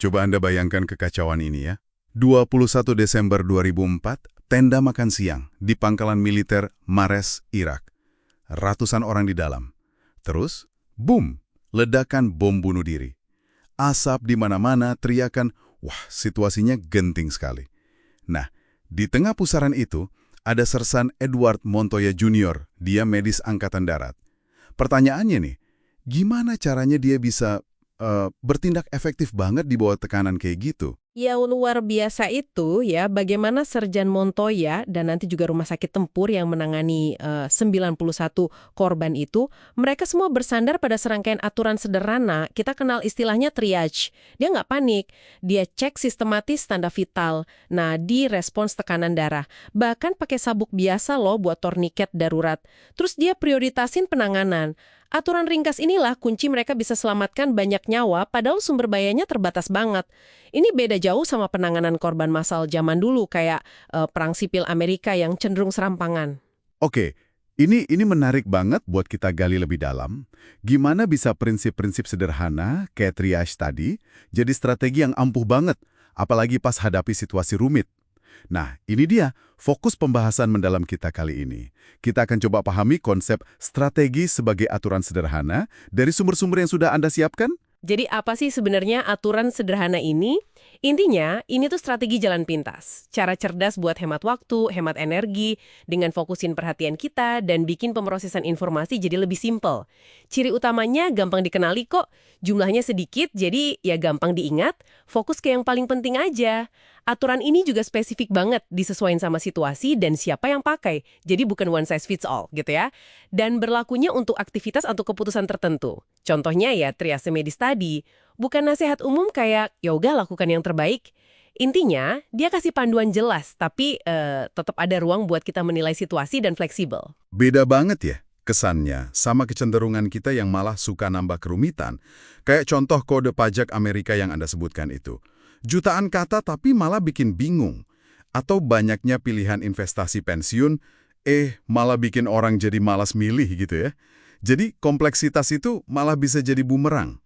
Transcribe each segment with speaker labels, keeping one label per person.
Speaker 1: Coba Anda bayangkan kekacauan ini ya. 21 Desember 2004, tenda makan siang di pangkalan militer Mares, Irak. Ratusan orang di dalam. Terus, boom, ledakan bom bunuh diri. Asap di mana-mana, teriakan, wah situasinya genting sekali. Nah, di tengah pusaran itu, ada Sersan Edward Montoya Jr., dia medis Angkatan Darat. Pertanyaannya nih, gimana caranya dia bisa bertindak efektif banget di bawah tekanan kayak gitu?
Speaker 2: Ya luar biasa itu ya, bagaimana Serjan Montoya dan nanti juga Rumah Sakit Tempur yang menangani 91 korban itu, mereka semua bersandar pada serangkaian aturan sederhana, kita kenal istilahnya triage. Dia nggak panik, dia cek sistematis tanda vital, nadi, respons tekanan darah. Bahkan pakai sabuk biasa loh buat torniket darurat. Terus dia prioritasin penanganan. Aturan ringkas inilah kunci mereka bisa selamatkan banyak nyawa padahal sumber bahayanya terbatas banget. Ini beda jauh sama penanganan korban massal zaman dulu kayak perang sipil Amerika yang cenderung serampangan.
Speaker 1: Oke, ini menarik banget buat kita gali lebih dalam. Gimana bisa prinsip-prinsip sederhana kayak triage tadi jadi strategi yang ampuh banget, apalagi pas hadapi situasi rumit. Nah, ini dia fokus pembahasan mendalam kita kali ini. Kita akan coba pahami konsep strategi sebagai aturan sederhana dari sumber-sumber yang sudah Anda siapkan.
Speaker 2: Jadi apa sih sebenarnya aturan sederhana ini? Intinya, ini tuh strategi jalan pintas. Cara cerdas buat hemat waktu, hemat energi, dengan fokusin perhatian kita, dan bikin pemrosesan informasi jadi lebih simpel. Ciri utamanya gampang dikenali kok, jumlahnya sedikit, jadi ya gampang diingat, fokus ke yang paling penting aja. Aturan ini juga spesifik banget, disesuaikan sama situasi dan siapa yang pakai. Jadi bukan one size fits all gitu ya. Dan berlakunya untuk aktivitas atau keputusan tertentu. Contohnya ya triase medis tadi. Bukan nasihat umum kayak, yoga lakukan yang terbaik. Intinya, dia kasih panduan jelas, tapi tetap ada ruang buat kita menilai situasi dan fleksibel.
Speaker 1: Beda banget ya kesannya sama kecenderungan kita yang malah suka nambah kerumitan. Kayak contoh kode pajak Amerika yang Anda sebutkan itu. Jutaan kata tapi malah bikin bingung. Atau banyaknya pilihan investasi pensiun, malah bikin orang jadi malas milih gitu ya. Jadi kompleksitas itu malah bisa jadi bumerang.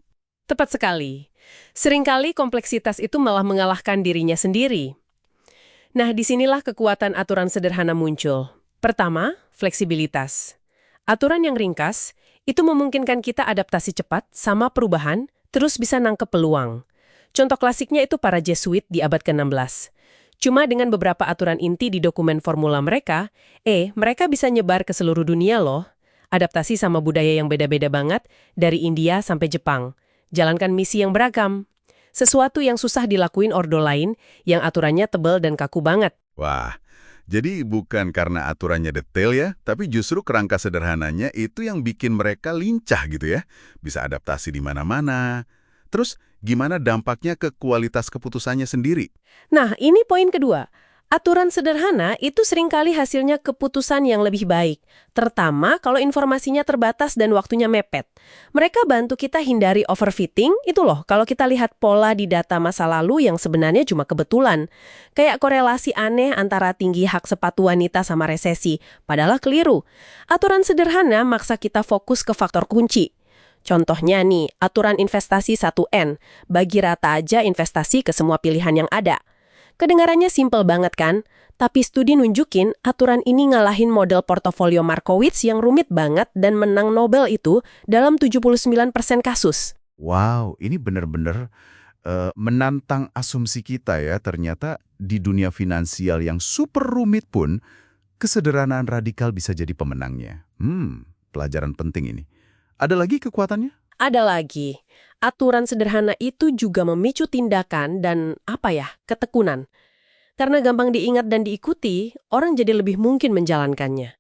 Speaker 2: Tepat sekali. Seringkali kompleksitas itu malah mengalahkan dirinya sendiri. Nah, disinilah kekuatan aturan sederhana muncul. Pertama, fleksibilitas. Aturan yang ringkas, itu memungkinkan kita adaptasi cepat sama perubahan, terus bisa nangkep peluang. Contoh klasiknya itu para Jesuit di abad ke-16. Cuma dengan beberapa aturan inti di dokumen formula mereka, mereka bisa nyebar ke seluruh dunia loh. Adaptasi sama budaya yang beda-beda banget, dari India sampai Jepang. Jalankan misi yang beragam. Sesuatu yang susah dilakuin ordo lain, yang aturannya tebal dan kaku banget.
Speaker 1: Wah, jadi bukan karena aturannya detail ya, tapi justru kerangka sederhananya itu yang bikin mereka lincah gitu ya. Bisa adaptasi di mana-mana. Terus, gimana dampaknya ke kualitas keputusannya sendiri?
Speaker 2: Nah, ini poin kedua. Aturan sederhana itu seringkali hasilnya keputusan yang lebih baik, terutama kalau informasinya terbatas dan waktunya mepet. Mereka bantu kita hindari overfitting, itu loh, kalau kita lihat pola di data masa lalu yang sebenarnya cuma kebetulan. Kayak korelasi aneh antara tinggi hak sepatu wanita sama resesi, padahal keliru. Aturan sederhana maksa kita fokus ke faktor kunci. Contohnya nih, aturan investasi 1N, bagi rata aja investasi ke semua pilihan yang ada. Kedengarannya simpel banget kan? Tapi studi nunjukin aturan ini ngalahin model portofolio Markowitz yang rumit banget dan menang Nobel itu dalam 79% kasus.
Speaker 1: Wow, ini benar-benar menantang asumsi kita ya. Ternyata di dunia finansial yang super rumit pun, kesederhanaan radikal bisa jadi pemenangnya. Pelajaran penting ini. Ada lagi kekuatannya?
Speaker 2: Ada lagi. Aturan sederhana itu juga memicu tindakan dan ketekunan. Karena gampang diingat dan diikuti, orang jadi lebih mungkin menjalankannya.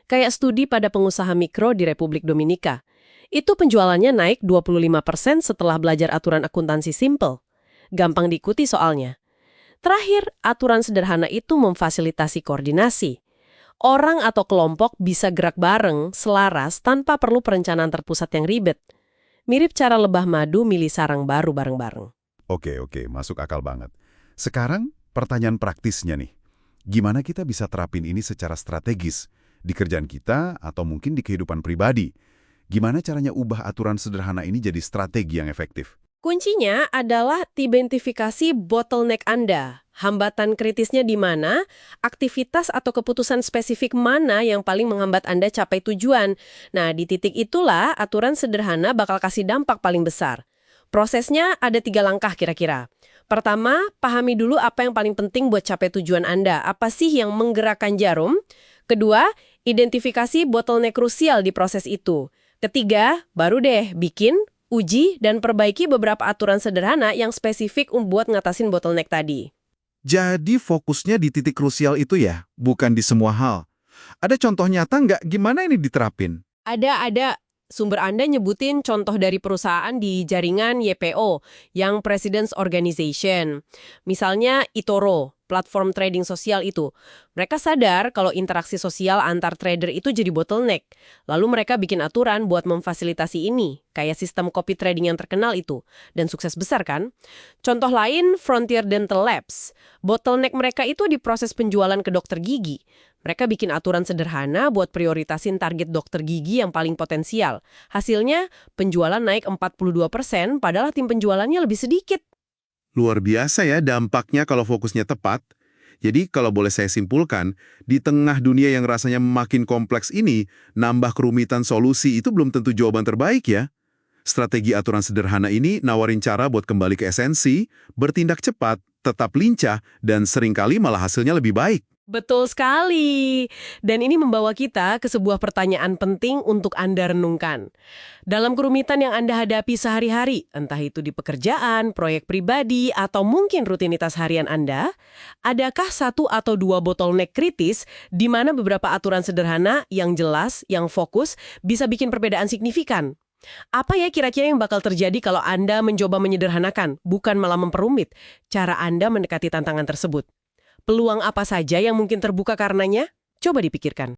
Speaker 2: Kayak studi pada pengusaha mikro di Republik Dominika. Itu penjualannya naik 25% setelah belajar aturan akuntansi simple. Gampang diikuti soalnya. Terakhir, aturan sederhana itu memfasilitasi koordinasi. Orang atau kelompok bisa gerak bareng, selaras, tanpa perlu perencanaan terpusat yang ribet. Mirip cara lebah madu milih sarang baru bareng-bareng.
Speaker 1: Oke, masuk akal banget. Sekarang, pertanyaan praktisnya nih. Gimana kita bisa terapin ini secara strategis? Di kerjaan kita atau mungkin di kehidupan pribadi? Gimana caranya ubah aturan sederhana ini jadi strategi yang efektif?
Speaker 2: Kuncinya adalah identifikasi bottleneck Anda. Hambatan kritisnya di mana, aktivitas atau keputusan spesifik mana yang paling menghambat Anda capai tujuan. Nah, di titik itulah aturan sederhana bakal kasih dampak paling besar. Prosesnya ada 3 langkah kira-kira. Pertama, pahami dulu apa yang paling penting buat capai tujuan Anda. Apa sih yang menggerakkan jarum? Kedua, identifikasi bottleneck krusial di proses itu. Ketiga, baru deh bikin, uji, dan perbaiki beberapa aturan sederhana yang spesifik buat ngatasin bottleneck tadi.
Speaker 3: Jadi fokusnya di titik krusial itu ya, bukan di semua hal. Ada contoh nyata nggak gimana ini diterapin?
Speaker 2: Ada. Sumber Anda nyebutin contoh dari perusahaan di jaringan YPO, yang President's Organization. Misalnya eToro, platform trading sosial itu. Mereka sadar kalau interaksi sosial antar trader itu jadi bottleneck. Lalu mereka bikin aturan buat memfasilitasi ini, kayak sistem copy trading yang terkenal itu. Dan sukses besar kan? Contoh lain, Frontier Dental Labs. Bottleneck mereka itu di proses penjualan ke dokter gigi. Mereka bikin aturan sederhana buat prioritasin target dokter gigi yang paling potensial. Hasilnya, penjualan naik 42%, padahal tim penjualannya lebih sedikit.
Speaker 3: Luar biasa ya dampaknya kalau fokusnya tepat. Jadi kalau boleh saya simpulkan, di tengah dunia yang rasanya makin kompleks ini, nambah kerumitan solusi itu belum tentu jawaban terbaik ya. Strategi aturan sederhana ini nawarin cara buat kembali ke esensi, bertindak cepat, tetap lincah, dan seringkali malah hasilnya lebih baik.
Speaker 2: Betul sekali. Dan ini membawa kita ke sebuah pertanyaan penting untuk Anda renungkan. Dalam kerumitan yang Anda hadapi sehari-hari, entah itu di pekerjaan, proyek pribadi, atau mungkin rutinitas harian Anda, adakah 1 atau 2 bottleneck kritis di mana beberapa aturan sederhana yang jelas, yang fokus, bisa bikin perbedaan signifikan? Apa ya kira-kira yang bakal terjadi kalau Anda mencoba menyederhanakan, bukan malah memperumit, cara Anda mendekati tantangan tersebut? Peluang apa saja yang mungkin terbuka karenanya? Coba dipikirkan.